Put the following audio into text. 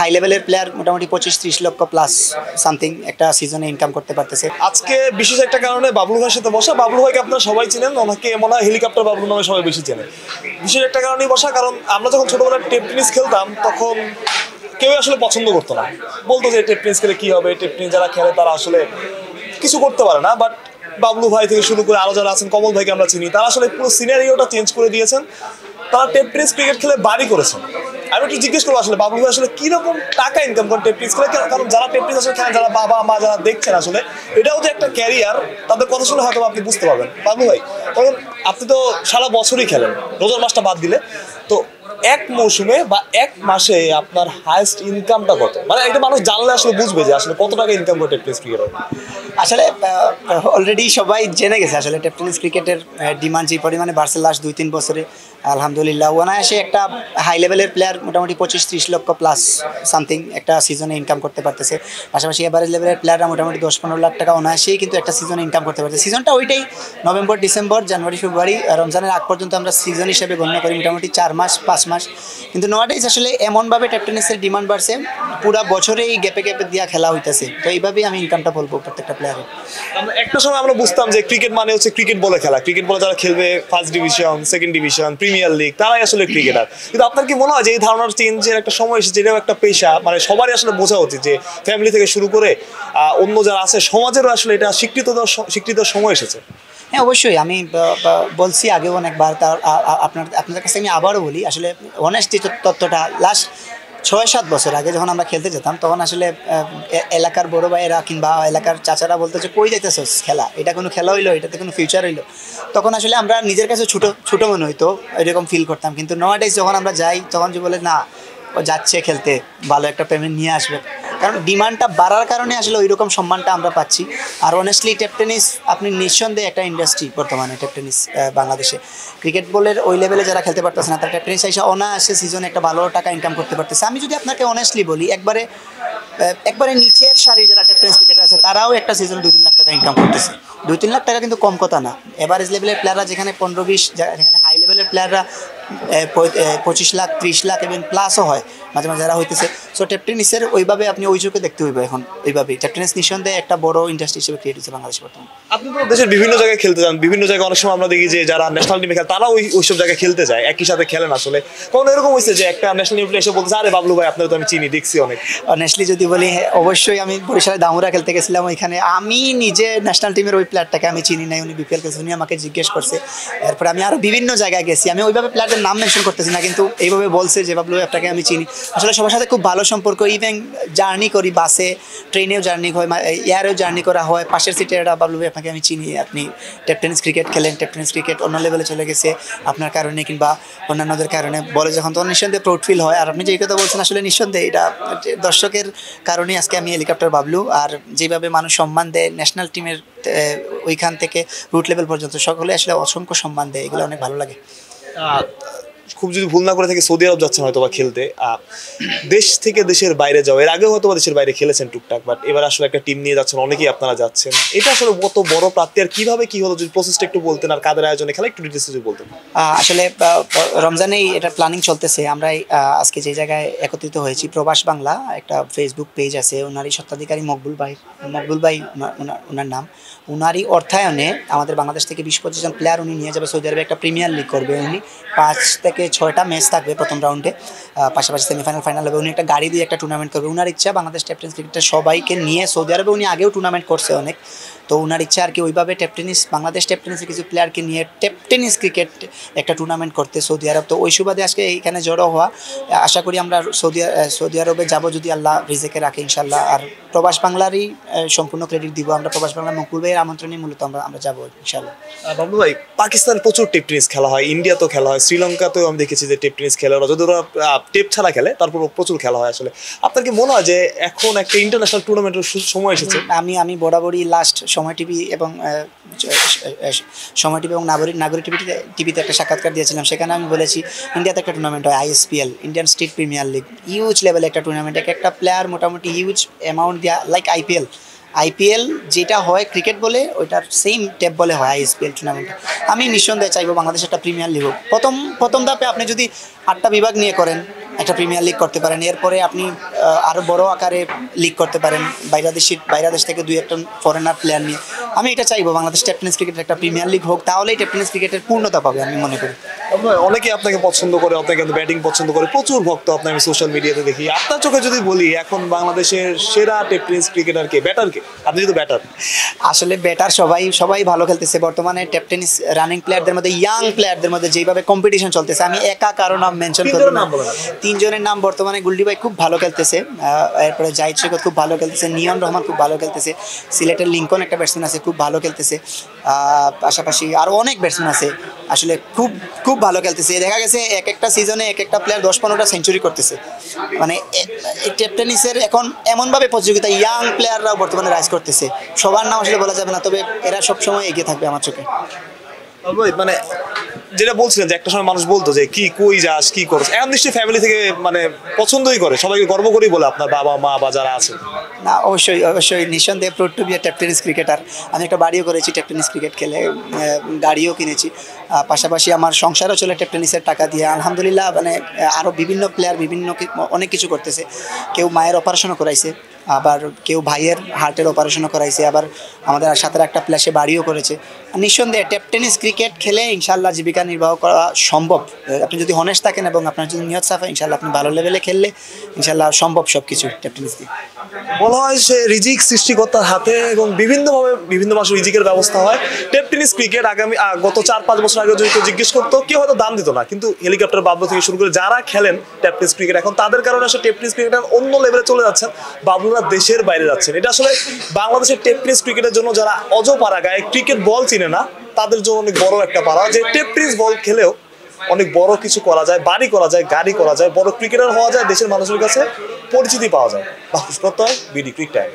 High লেভেলের player মোটামুটি 25-30 লক্ষ প্লাস সামথিং একটা সিজনে ইনকাম করতে পারতেছে। আজকে বিশেষ একটা কারণে বাবলু ভাইয়ের সাথে বসা। বাবলু ভাইকে আপনারা সবাই চিনেন, ওনাকে মনে হয় হেলিকপ্টার বাবলু নামে সবাই বেশি চেনে। বিশেষ একটা কারণেই বসা, কারণ আমরা যখন ছোটবেলায় টেপ টেনিস খেলতাম তখন কেউ আসলে পছন্দ করতো না, বলতো যে টেপ টেনিস খেলে কি হবে, টেপ টেনিস যারা খেলে তারা আসলে কিছু করতে পারে না। বাট বাবলু ভাই থেকে শুরু করে আরো যারা আছেন, কমল ভাইকে আমরা চিনি, তারা আসলে পুরো সিনারিওটা চেঞ্জ করে দিয়েছেন। তারা টেপ টেনিস ক্রিকেট খেলে বাড়ি করেছেন। আমি একটু জিজ্ঞেস করবো আসলে বাবলু ভাই আসলে কিরকম টাকা ইনকাম করেন টেপ টেনিস খেলে, কারণ যারা টেপ টেনিস আসলে খেলেন, যারা বাবা মা যারা দেখছেন, আসলে এটাও যে একটা ক্যারিয়ার, তাদের কথা শুনে হয়তো আপনি বুঝতে পারবেন। বাবলু ভাই, তখন আপনি তো সারা বছরই খেলেন, রোজার মাসটা বাদ দিলে, তো এক মৌসুমে বা এক মাসে আপনার হাইয়েস্ট ইনকামটা কত? মানে এটা মানুষ জানলে আসলে বুঝবে যে আসলে কত টাকা ইনকাম করে টেপ টেনিস ক্রিকেটার। আসলে অলরেডি সবাই জেনে গেছে আসলে টেপ টেনিস ক্রিকেটের ডিমান্ড যে পরিমাণে বাড়ছে লাস্ট 2-3 বছরে। আলহামদুলিল্লাহ অনায়াসে একটা হাই লেভেলের প্লেয়ার মোটামুটি 25-30 লক্ষ প্লাস সামথিং একটা সিজনে ইনকাম করতে পারতেছে। পাশাপাশি এভারেজ লেভেলের প্লেয়াররা মোটামুটি 10-15 লাখ টাকা অনায়াসেই কিন্তু একটা সিজনে ইনকাম করতে পারছে। সিজনটা ওইটাই নভেম্বর, ডিসেম্বর, জানুয়ারি, ফেব্রুয়ারি, রমজানের আগ পর্যন্ত আমরা সিজন হিসেবে গণ্য করি, মোটামুটি 4 মাস 5 মাস। কিন্তু নওয়াডেজ আসলে এমনভাবে টেপ টেনিসের ডিমান্ড বাড়ছে, পুরা বছরেই গ্যাপে গ্যাপে দিয়া খেলা হইতেছে। তো এইভাবেই আমি ইনকামটা বলবো প্রত্যেকটা প্লেয়ারের। একটা সময় আমরা বুঝতাম যে ক্রিকেট মানে হচ্ছে ক্রিকেট বলে খেলা, ক্রিকেট বলে যারা খেলবে first division, second division, premier league, তারাই আসলে ক্রিকেটার। কিন্তু আপনার কি মনে হয় যে এই ধারণার চেঞ্জের একটা সময় এসেছে, এটাও একটা পেশা, মানে সবারই আসলে বোঝা উচিত যে ফ্যামিলি থেকে শুরু করে অন্য যারা আছে সমাজেরও আসলে এটা স্বীকৃত সময় এসেছে? হ্যাঁ, অবশ্যই। আমি বলছি আগেও অনেকবার, তার আপনাদের কাছে আমি আবারও বলি, আসলে অনেস্টি তত্ত্বটা লাস্ট 6-7 বছর আগে যখন আমরা খেলতে যেতাম, তখন আসলে এলাকার বড় ভাইয়েরা কিংবা এলাকার চাচারা বলতো যে কই যাইতেছস খেলা, এটা কোনো খেলা হইলো, এটাতে কোনো ফিউচার হইলো। তখন আসলে আমরা নিজের কাছে ছোটো মনে হইতো, এরকম ফিল করতাম। কিন্তু নাওয়াডেজ যখন আমরা যাই, তখন যে বলে না, ও যাচ্ছে খেলতে, ভালো একটা পেমেন্ট নিয়ে আসবে। কারণ ডিমান্ডটা বাড়ার কারণে আসলে ওই রকম সম্মানটা আমরা পাচ্ছি। আর অনেস্টলি টেপ টেনিস আপনি নিঃসন্দেহে একটা ইন্ডাস্ট্রি বর্তমানে। টেপ টেনিস বাংলাদেশে ক্রিকেট বলের ওই লেভেলে যারা খেলতে পারতেছে না, তারা টেপ টেনিস এসে অনায়াসে সিজনে একটা ভালো টাকা ইনকাম করতে পারতেছে। আমি যদি আপনাকে অনেস্টলি বলি, একবারে নিচের সারি যারা টেপ টেনিস ক্রিকেটার আছে, তারাও একটা সিজনে 2-3 লাখ টাকা ইনকাম করতেছে। 2-3 লাখ টাকা কিন্তু কম কথা না। এভারেজ লেভেলের প্লেয়াররা যেখানে 15-20, যেখানে হাই লেভেলের প্লেয়াররা 25 লাখ, 30 লাখ এবং প্লাসও হয় মাঝে মাঝে যারা হইতেছে। সো টেপ টেনিসের ওইভাবে আপনি ওই চোখে দেখতে হইবে এখন। ওইভাবেই টেপ টেনিস নিঃসন্দেহে একটা বড় ইন্ডাস্ট্রি হিসেবে ক্রিয়েট হচ্ছে বাংলাদেশে বর্তমানে। আপনি তো দেশের বিভিন্ন জায়গায় খেলতে যান, বিভিন্ন জায়গায় অনেক সময় আমরা দেখি যে যারা ন্যাশনাল টিমে খেলে তারা ওইসব জায়গায় খেলতে যায়, একই সাথে খেলেন। আসলে কখনো এরকম হয়েছে যে একটা ন্যাশনাল টিম এসে বলছে, আরে বাবলু ভাই আপনারা তো আমি চিনি, দেখছি অনেক? অনেস্টলি যদি বলি, অবশ্যই। আমি বরিশালে দামুরা খেলতে গেছিলাম, ওইখানে আমি নিজে ন্যাশনাল টিমের ওই প্লেয়ারটাকে আমি চিনি নাই, উনি বিপিএল খেলছে, উনি আমাকে জিজ্ঞেস করছে। এরপরে আমি আরও বিভিন্ন জায়গায় গেছি, আমি ওইভাবে প্লেয়ারদের নাম মেনশন করতেছি না, কিন্তু এইভাবে বলছে যে বাবলু ভাই আপনাকে আমি চিনি। আসলে সবার সাথে খুব ভালো সম্পর্ক। ইভেন জার্নি করি, বাসে, ট্রেনেও জার্নি হয়, এয়ারেও জার্নি করা হয়, পাশের সিটে বাবলু ভাই আপনাকে আমি চিনি, আপনি টেপ টেনিস ক্রিকেট খেলেন, টেপ টেনিস ক্রিকেট অন্য লেভেলে চলে গেছে আপনার কারণে কিংবা অন্যান্যদের কারণে বলে যখন, তখন নিঃসন্দেহে প্রাউড ফিল হয়। আর আপনি যেই কথা বলছেন, আসলে নিঃসন্দেহে এটা দর্শকের কারণেই আজকে আমি হেলিকপ্টার বাবলু। আর যেভাবে মানুষ সম্মান দেয় ন্যাশনাল টিমের ওইখান থেকে রুট লেভেল পর্যন্ত, সকলে আসলে অসংখ্য সম্মান দেয়, এগুলো অনেক ভালো লাগে। খুব যদি ভুল না করে থাকি সৌদি আরব যাচ্ছেন হয়তো বা খেলতে, দেশ থেকে দেশের বাইরে যাও, এর আগে হয়তো বা দেশের বাইরে খেলেছেন টুকটাক, বাট এবার আসলে একটা টিম নিয়ে যাচ্ছেন, অনেকেই আপনারা যাচ্ছেন, এটা আসলে কত বড় প্রাপ্তি আর কিভাবে কি হলো, যদি প্রসেসটা একটু বলতেন, আর কাদের আয়োজনে খেলা একটু ডিটেইলসে যদি বলতেন। আসলে রমজানেই এটা প্ল্যানিং চলতেছে। আমরা আজকে যে জায়গায় একত্রিত হয়েছি, প্রবাস বাংলা একটা ফেসবুক পেজ আছে, ওনারই স্বত্বাধিকারী মকবুল ভাই ওনার নাম। উনারই অর্থায়নে আমাদের বাংলাদেশ থেকে 20-25 জন প্লেয়ার উনি নিয়ে যাবে সৌদি আরবে, একটা প্রিমিয়ার লিগ করবে উনি। 5 থেকে 6টা ম্যাচ থাকবে প্রথম রাউন্ডে, পাশাপাশি সেমিফাইনাল, ফাইনাল হবে। উনি একটা গাড়ি দিয়ে একটা টুর্নামেন্ট করবে। উনার ইচ্ছা বাংলাদেশ টেপ টেনিস ক্রিকেটের সবাইকে নিয়ে, সৌদি আরবে উনি আগেও টুর্নামেন্ট করছে অনেক, তো ওনার ইচ্ছা আর কি ওইভাবে টেপ টেনিস, বাংলাদেশ টেপ টেনিসের কিছু প্লেয়ারকে নিয়ে টেপ টেনিস ক্রিকেট একটা টুর্নামেন্ট করতে সৌদি আরব। তো ওই সুবাদে আজকে এইখানে জড়ো হওয়া। আশা করি আমরা সৌদি আরবে যাব যদি আল্লাহ রিজেকে রাখে ইনশাল্লাহ। আর প্রবাস বাংলারই সম্পূর্ণ ক্রেডিট দিব আমরা। প্রবাস বাংলা মকবুল ভাইয়ের আমন্ত্রণে মূলত আমরা যাবো ইনশাল্লাহ। বাবলু ভাই, পাকিস্তান প্রচুর টেপ টেনিস খেলা হয়, ইন্ডিয়াতেও খেলা হয়, শ্রীলঙ্কাতেও আমি দেখেছি যে টেপ টেনিস খেলে ওরা, যদি ওরা টেপ ছাড়া খেলে তারপর প্রচুর খেলা হয়। আসলে আপনার কি মনে হয় যে এখন একটা ইন্টারন্যাশনাল টুর্নামেন্টের সময় এসেছে? আমি বরাবরই লাস্ট সময় টিভি এবং নাগরিক টিভিতে একটা সাক্ষাৎকার দিয়েছিলাম, সেখানে আমি বলেছি ইন্ডিয়াতে একটা টুর্নামেন্ট হয়, ISPL, Indian state premier league, huge লেভেলে একটা টুর্নামেন্ট। একটা প্লেয়ার মোটামুটি হিউজ অ্যামাউন্ট দেওয়া, লাইক IPL যেটা হয় ক্রিকেট বলে, ওইটার সেম টেপ বলে হয় ISPL টুর্নামেন্টে। আমি নিঃসন্দেহে চাইবো বাংলাদেশ একটা প্রিমিয়ার লিগ হোক। প্রথম ধাপে আপনি যদি 8টা বিভাগ নিয়ে করেন, একটা প্রিমিয়ার লিগ করতে পারেন, এরপরে আপনি আরও বড় আকারে লিগ করতে পারেন বাইরে দেশ থেকে 2-1 ফরেনার প্লেয়ার নিয়ে। আমি এটা চাইবো বাংলাদেশ টেপ টেনিস ক্রিকেটের একটা প্রিমিয়ার লিগ হোক, তাহলেই টেপ টেনিস ক্রিকেটের পূর্ণতা পাবে আমি মনে করি। অনেকেই আপনাকে পছন্দ করে, আপনাকে ব্যাটিং পছন্দ করে, প্রচুর ভক্ত আপনার আমি সোশ্যাল মিডিয়াতে দেখি। আপনার চোখে যদি বলি এখন বাংলাদেশের সেরা টেপ টেনিস ক্রিকেটার কে, ব্যাটার কে? আপনি যেহেতু ব্যাটার। আসলে ব্যাটার সবাই ভালো খেলতেছে বর্তমানে। টেপ টেনিস রানিং প্লেয়ারদের মধ্যে, ইয়াং প্লেয়ারদের মধ্যে যেভাবে কম্পিটিশন চলতেছে, আমি একা কারো নাম মেনশন করব না। 3 জনের নাম বর্তমানে, গুল্ডি ভাই খুব ভালো খেলতেছে, এরপরে জাহিদ সৈকত খুব ভালো খেলতেছে, নিয়ন রহমান খুব ভালো খেলতেছে, সিলেটের লিঙ্কন একটা ব্যাটসম্যান আছে খুব ভালো খেলতেছে, পাশাপাশি আরও অনেক ব্যাটসম্যান আছে আসলে খুব খুব ভালো খেলতেছে। দেখা গেছে এক একটা সিজনে এক একটা প্লেয়ার 10-15টা সেঞ্চুরি করতেছে। মানে টেপ টেনিসের এখন এমনভাবে প্রতিযোগিতা, ইয়াং প্লেয়াররাও বর্তমানে রাইজ করতেছে। সবার নাম আসলে বলা যাবে না, তবে এরা সবসময় এগিয়ে থাকবে আমার চোখে। মানে যেটা বলছিলেন যে একটা সময় মানুষ বলতো যে কি কই যাস কি করছ, এখন নিশ্চয়ই ফ্যামিলি থেকে মানে পছন্দই করে, সবাইকে গর্ব করেই বলে আপনার বাবা মা বা যারা আছেন। না, অবশ্যই নিঃসন্দেহে proud to be tape tennis cricketer. আমি একটা বাড়িও করেছি টেপ টেনিস ক্রিকেট খেলে, গাড়িও কিনেছি, পাশাপাশি আমার সংসারও চলে টেপ টেনিসের টাকা দিয়ে আলহামদুলিল্লাহ। মানে আরও বিভিন্ন প্লেয়ার অনেক কিছু করতেছে। কেউ মায়ের অপারেশনও করাইছে, আবার কেউ ভাইয়ের হার্টের অপারেশনও করাইছে, আবার আমাদের সাথে একটা প্লেসে বাড়িও করেছে। নিঃসন্দেহে টেপ টেনিস ক্রিকেট খেলে ইনশাআল্লাহ জীবিকা নির্বাহ করা সম্ভব। আপনি যদি হনেস্ট থাকেন এবং আপনার যদি নিয়ত সাফ হয়, ইনশাআল্লাহ আপনি ভালো লেভেলে খেললে ইনশাআল্লাহ সম্ভব সব কিছু টেপ টেনিস দিয়ে। বলা হয় সে রিজিক সৃষ্টিকর্তার হাতে এবং বিভিন্নভাবে বিভিন্ন মাসে রিজিকের ব্যবস্থা হয়। টেপ টেনিস ক্রিকেট গত 4-5 বছর আগে যদি কেউ জিজ্ঞেস করতো কেউ হয়তো দাম দিত না, কিন্তু হেলিকপ্টার বাবলু থেকে শুরু করে যারা খেলেন টেপ টেনিস ক্রিকেট এখন তাদের কারণে আসলে টেপ টেনিস ক্রিকেট অন্য লেভেলে চলে যাচ্ছেন, বাবলুরা দেশের বাইরে যাচ্ছেন। এটা আসলে বাংলাদেশের টেপ টেনিস ক্রিকেটের জন্য যারা অজপাড়া গায়ে ক্রিকেট বল চিনে না তাদের জন্য অনেক বড় একটা পাড়া, যে টেপ টেনিস বল খেলেও অনেক বড় কিছু করা যায়, বাড়ি করা যায়, গাড়ি করা যায়, বড় ক্রিকেটার হওয়া যায়, দেশের মানুষের কাছে পরিচিতি পাওয়া যায়। Bangladesh BD cric time.